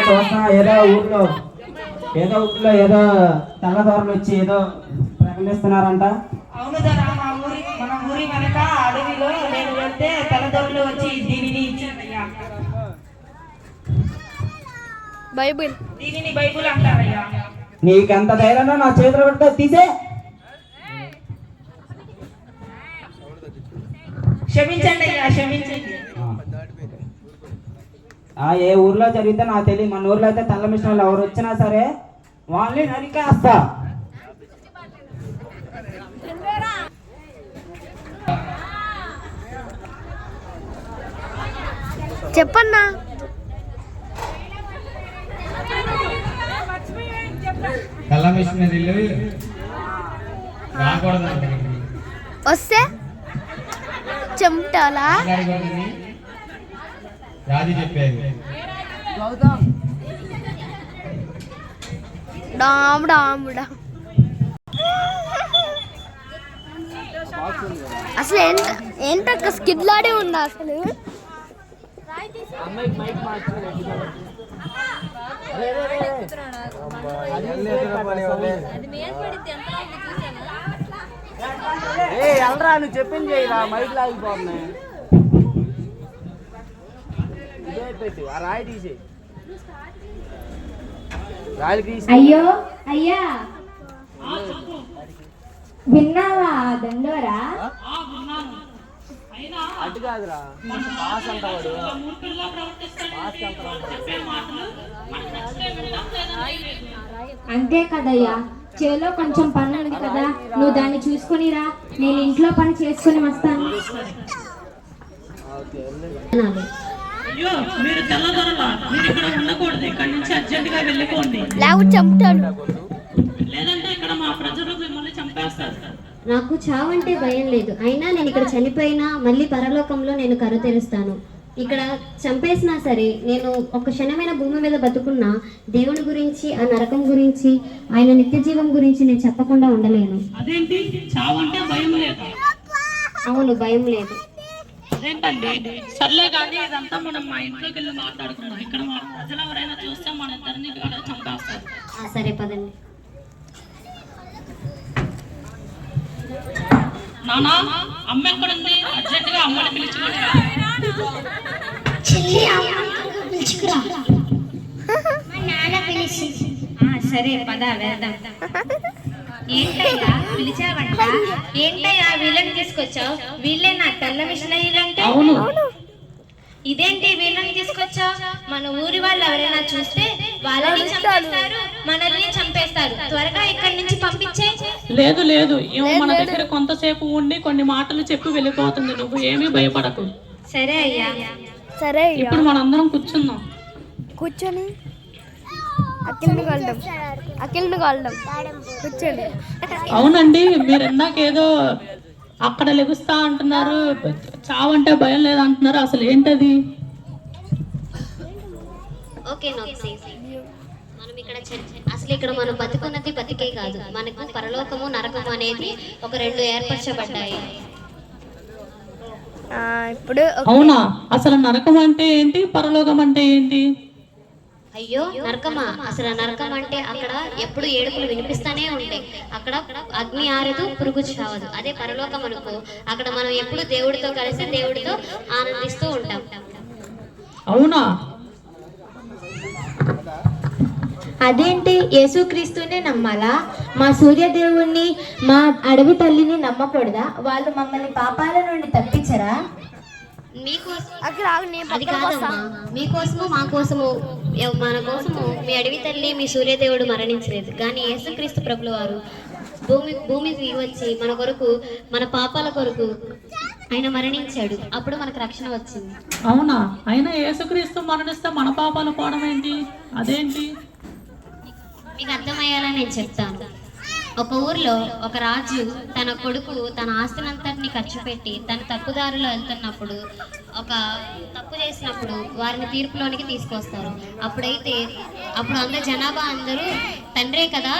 చూస్తున్నా ఏదో ఊర్లో ఏదో తెల్లదోరలు వచ్చి ఏదో ప్రకటిస్తున్నారంట. అవును ధర, మన ఊరి వెనక అడవిలో నేను వెళ్తే తెల్లదొరలు వచ్చి దీనిని ఇచ్చారయ్యా. దీనిని బైబుల్ అంటారయ్యా. నీకెంత ధైర్యం నా చేతిలో పెడితే తీసే. క్షమించండి అయ్యా, క్షమించండి. ఏ ఊర్లో జరిగితే నాకు తెలియదు. మన ఊర్లో అయితే తెల్ల మిషన్ ఎవరు వచ్చినా సరే వాళ్ళని నరికేస్తా. చెప్పన్నా. తెల్ల మిషనరీలు వస్తే చెమటాలా రాజు చెప్పేది. డామ్ డామ్ డామ్. అసలు ఏంటక్క స్కిడ్లాడే ఉన్నా అసలు. ఎల్రా నువ్వు చెప్పింది చేయరా, మైక్ లాగిపోతున్నాయి. అయ్యో అయ్యా, విన్నావా దండోరా? అటు కాదురా, పాస్ అంటాడు. అంతే కదయ్యా, చేలో కొంచెం పని ఉంది కదా, నువ్వు దాన్ని చూసుకునిరా, నేను ఇంట్లో పని చేసుకుని వస్తాను. అయ్యో, మీరు తెల్లదొరలా, మీరు ఇక్కడ ఉండకూడదు. ఇక్కడ నుంచి అర్జెంట్ గా వెళ్ళిపోండి, లేకపోతే చంపుతాడు. లేదంటే ఇక్కడ మా ప్రజలు మిమ్మల్ని చంపేస్తారు. నాకు చావంటే భయం లేదు, అయినా నేను ఇక్కడ చనిపోయినా మళ్ళీ పరలోకంలో నేను కరు తెరుస్తాను. ఇక్కడ చంపేసినా సరే నేను ఒక క్షణమైన భూమి మీద బతుకున్నా దేవుని గురించి, ఆ నరకం గురించి, ఆయన నిత్య జీవం గురించి నేను చెప్పకుండా ఉండలేను. అదేంటి చావంటే భయం లేదు? అవును, భయం లేదు. అదేంటండి? సర్లే కానీ ఇదంతా మనం మా ఇంట్లోకి వెళ్ళి మాట్లాడుకుందాం. ఇక్కడ మా ప్రజలు ఎవరైనా చూస్తే మన ఇద్దరిని చంపేస్తారు. సరే పదండి. నానా, అమ్మ ఎక్కడుంది? అర్జెంట్ గా అమ్మని పిలుచుకుంటా. సరే పద వెళ్దాం. ఏంటయ్యా పిలిచావంట? ఏంటయ్యా వీళ్ళని తీసుకొచ్చావు? వీళ్ళే నా తెల్ల మిషనరీలంటే? అవును. ఇదేంటి వీళ్ళని తీసుకొచ్చావు? మన ఊరి వాళ్ళు ఎవరైనా చూస్తే వాళ్ళని చంపేస్తారు, మనల్ని చంపేస్తారు. త్వరగా ఇక్కడి నుంచి పంపించే. లేదు లేదు, ఏమో మన దగ్గర కొంతసేపు ఉండి కొన్ని మాటలు చెప్పి వెళ్ళిపోతుంది. నువ్వు ఏమీ భయపడకు. సరే అయ్యా. సరే ఇప్పుడు మనందరం కూర్చుందాం. కూర్చొని అఖిల్ని కలడం కూర్చోండి. అవునండి, మీరు ఇందాకేదో అక్కడ లెగుస్తా అంటున్నారు, చావంటే భయం లేదు అంటున్నారు. అసలు ఏంటది? ఓకే, అసలు ఇక్కడ మనం బతుకున్నది బతికే కాదు, మనకు పరలోకము నరకము అనేది ఒక రెండు ఏర్పరచబడ్డాయి. ఇప్పుడు అవునా? అసలు నరకం అంటే ఏంటి, పరలోకం అంటే ఏంటి? అయ్యో నరకమా? అసలు నరకం అంటే అక్కడ ఎప్పుడు ఏడుపులు వినిపిస్తానే ఉంటాయి, అక్కడ అగ్ని ఆరదు, పురుగు చావదు. అదే పరలోకం అనుకో, అక్కడ మనం ఎప్పుడు దేవుడితో కలిసి దేవుడితో ఆనందిస్తూ ఉంటాం. అవునా? అదేంటి, యేసుక్రీస్తునే నమ్మాలా? మా సూర్యదేవుణ్ణి, మా అడవి తల్లిని నమ్మకూడదా? వాళ్ళు మమ్మల్ని పాపాల నుండి తప్పించరా? అది కాదమ్మా, మీకోసము మా కోసము మన కోసము మీ అడవి తల్లి, మీ సూర్యదేవుడు మరణించలేదు, కానీ యేసుక్రీస్తు ప్రభుల వారు భూమికి వచ్చి మన కొరకు, మన పాపాల కొరకు ఆయన మరణించాడు. అప్పుడు మనకు రక్షణ వచ్చింది. అవునా? అయినా యేసుక్రీస్తు మరణిస్తే మన పాపాలు పోవడం ఏంటి? అదేంటి? మీకు అర్థమయ్యేలా నేను చెప్తాను. ఒక ఊర్లో ఒక రాజు తన కొడుకు తన ఆస్తినంతటిని ఖర్చు పెట్టి తన తప్పుదారిలో వెళ్తున్నప్పుడు, ఒక తప్పు చేసినప్పుడు వారిని తీర్పులోనికి తీసుకొస్తారు. అప్పుడు అందరు జనాభా అందరూ తండ్రే కదా,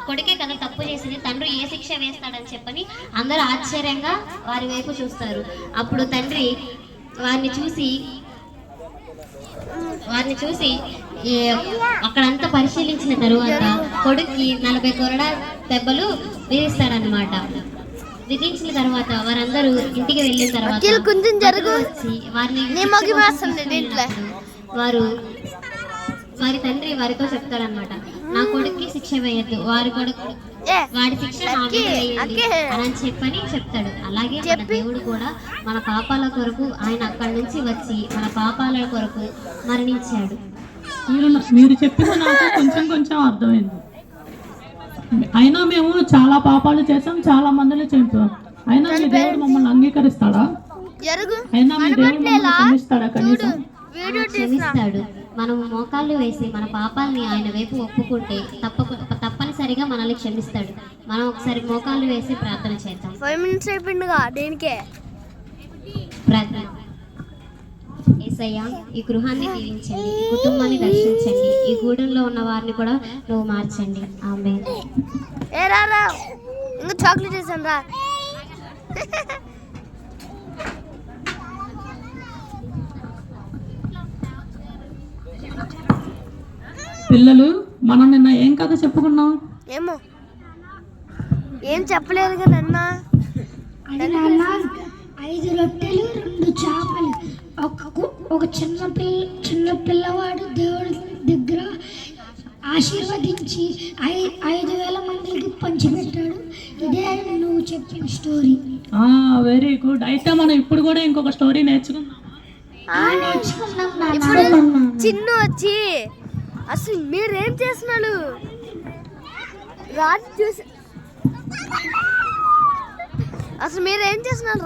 కొడుకే కదా తప్పు చేసింది, తండ్రి ఏ శిక్ష వేస్తాడని చెప్పని అందరూ ఆశ్చర్యంగా వారి వైపు చూస్తారు. అప్పుడు తండ్రి వారిని చూసి వారిని చూసి అక్కడంతా పరిశీలించిన తరువాత కొడుక్కి 40 కొరడా దెబ్బలు విధిస్తాడనమాట. విధించిన తర్వాత వారందరూ ఇంటికి వెళ్ళిన తర్వాత వచ్చి వారిని వారి తండ్రి వారితో చెప్తాడనమాట, నా కొడుక్కి శిక్ష వేయద్దు, వాడి శిక్ష నా మీద వేయండి అని చెప్పని చెప్తాడు. అలాగే మన దేవుడు కూడా మన పాపాల కొరకు ఆయన అక్కడి నుంచి వచ్చి మన పాపాల కొరకు మరణించాడు. మీరు చెప్పిన నాకు కొంచెం అర్థమైంది. అయినా మేము చాలా పాపాలు చేసాం, చాలా మందిని చంపాం. అయినా మీ దేవుడు మమ్మల్ని అంగీకరిస్తాడా? అయినా మీ దేవుడు మమ్మల్ని క్షమిస్తాడా? కనీసం క్షమిస్తాడు. మనము మోకాళ్ళు వేసి మన పాపాలని ఆయన వైపు ఒప్పుకుంటే తప్పనిసరిగా మనల్ని క్షమిస్తాడు. మనం ఒకసారి మోకాళ్ళు వేసి ప్రార్థన చేద్దాం. 5 minutes అయిపోయిందిగా దేనికే ప్రార్థన. యేసయ్యా, ఈ గృహాన్ని దీవించండి, ఈ కుటుంబాన్ని రక్షించండి, ఈ గూడెంలో ఉన్న వారిని కూడా నువ్వు మార్చండి. ఆమేన్. రా ఇంకా చాక్లెట్ చేసాను రా. పిల్లలు, మనం నిన్న ఏం కథ చెప్పుకున్నాం? ఏమో ఏం చెప్పలేదు కదన్నా. 5 రొట్టెలు 2 చేపలు. ఒక చిన్న పిల్లవాడు దేవుడి దగ్గర ఆశీర్వదించి 5,000 మందికి పంచిపెట్టాడు. ఇదే నువ్వు చెప్పిన స్టోరీ. Very good. అయితే మనం ఇప్పుడు కూడా ఇంకొక స్టోరీ నేర్చుకుందాం. చిన్ను వచ్చి అసలు మీరేం చేస్తున్నాడు రాజు చూసి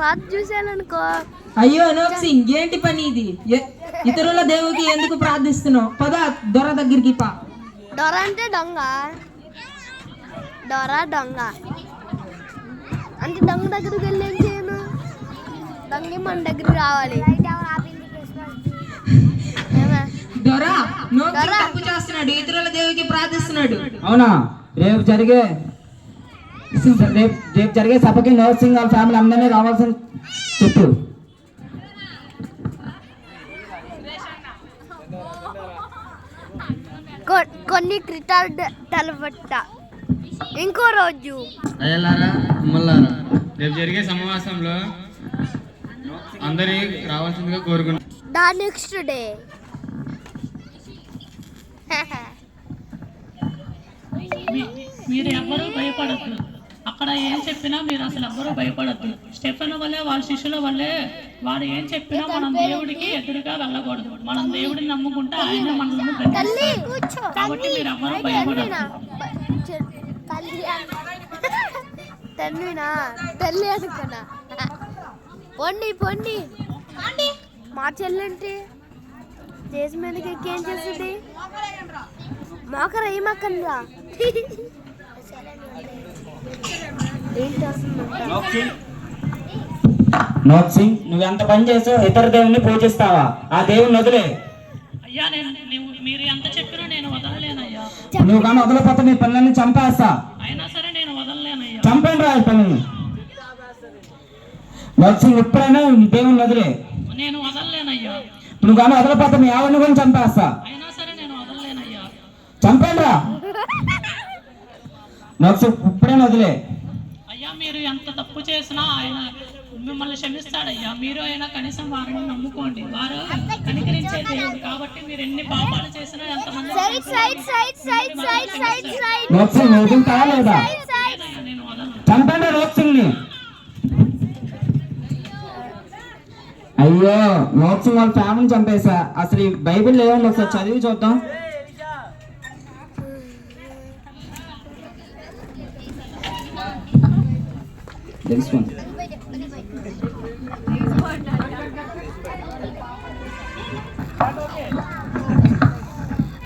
రాజు చూసాననుకో. అయ్యో అనోక్ సింగ్, ఏంటి పని ఇది? ఇతరుల దేవుడికి ఎందుకు ప్రార్థిస్తున్నావు? పద దొర దగ్గరికి పా. డొర అంటే దొంగ అంటే దొంగ దగ్గరికి వెళ్ళి ఏం చేయను? దొంగ మన దగ్గరికి రావాలి. దొర తప్పు చేస్తున్నాడు, ఇతరుల దేవుడికి ప్రార్థిస్తున్నాడు. అవునా? రేపు జరిగే సభకి నోక్ సింగ్ వాళ్ళ ఫ్యామిలీ అందరినీ రావాల్సిన చెప్పు. కొన్ని క్రిటార్డ్ తలబట్ట ఇంకో రోజు. అయ్యలారా, అమ్మలారా, రేపు జరిగే సమావేశంలో అందరి రావాల్సిందిగా కోరుకుంటున్నాను. దా నెక్స్ట్ డే మీరు ఎవ్వరూ భయపడద్దు. అక్కడ ఏం చెప్పినా మీరు అసలు ఎవ్వరూ భయపడద్దు. స్టెఫెన్ వల్లే వాళ్ళ శిష్యుల వల్లే వాడు ఏం చెప్పినా మనం దేవుడికి ఎదురుగా వెళ్ళకూడదు. మనం దేవుడిని నమ్ముకుంటే ఆయన మనల్ని గద్దిస్తాడు. కాబట్టి మీరు ఎవ్వరూ భయపడద్దు. తల్లి అనుకున్నా. పొండి మా చెల్లంటే దేశం మీదకి ఎక్కి ఏం చేస్తుంది? మోకరా ఏమక్కర్లా. నోక్ సింగ్, నువ్వు ఎంత పని చేసావు? ఇతర దేవుని పూజిస్తావా? ఆ దేవుని వదిలే. అయ్యా, మీరు ఎంత చెప్పినా నేను వదలలేనయ్యా. నువ్వు కానీ వదలపోతే మీ పిల్లల్ని చంపేస్తా. అయినా సరే నేను వదలలేనయ్యా. చంపండి రా పిల్లల్ని. నోక్ సింగ్, ఎప్పుడైనా నీ దేవుని వదిలే. నేను వదలలేనయ్యా. నువ్వు కానీ వదలపోతే మీ ఆవిడని కూడా చంపేస్తా. అయినా సరే నేను వదలలేనయ్యా. చంపండి రా. నోక్ సింగ్, ఎప్పుడైనా వదిలే. అయ్యా, మీరు ఎంత తప్పు చేసినా ఆయన మిమ్మల్ని క్షమిస్తాడయ్యా. మీరు అయినా కనీసం వారిని నమ్ముకోండి, వారు కనికరించే దేవుడు. కాబట్టి మీరు ఎన్ని పాపాలు చేసినా ఎంతమంది చంపండి నోక్ సింగ్ ని. అయ్యో, నోక్ సింగ్ వాళ్ళ ఫ్యామిలీని చంపేశా. అసలు ఈ బైబిల్ ఏమన్నా ఒకసారి చదివి చూద్దాం.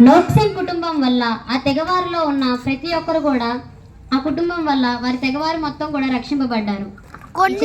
నోక్ సింగ్ కుటుంబం వల్ల ఆ తెగవారిలో ఉన్న ప్రతి ఒక్కరు కూడా ఆ కుటుంబం వల్ల వారి తెగవారు మొత్తం కూడా రక్షింపబడ్డారు. కొన్ని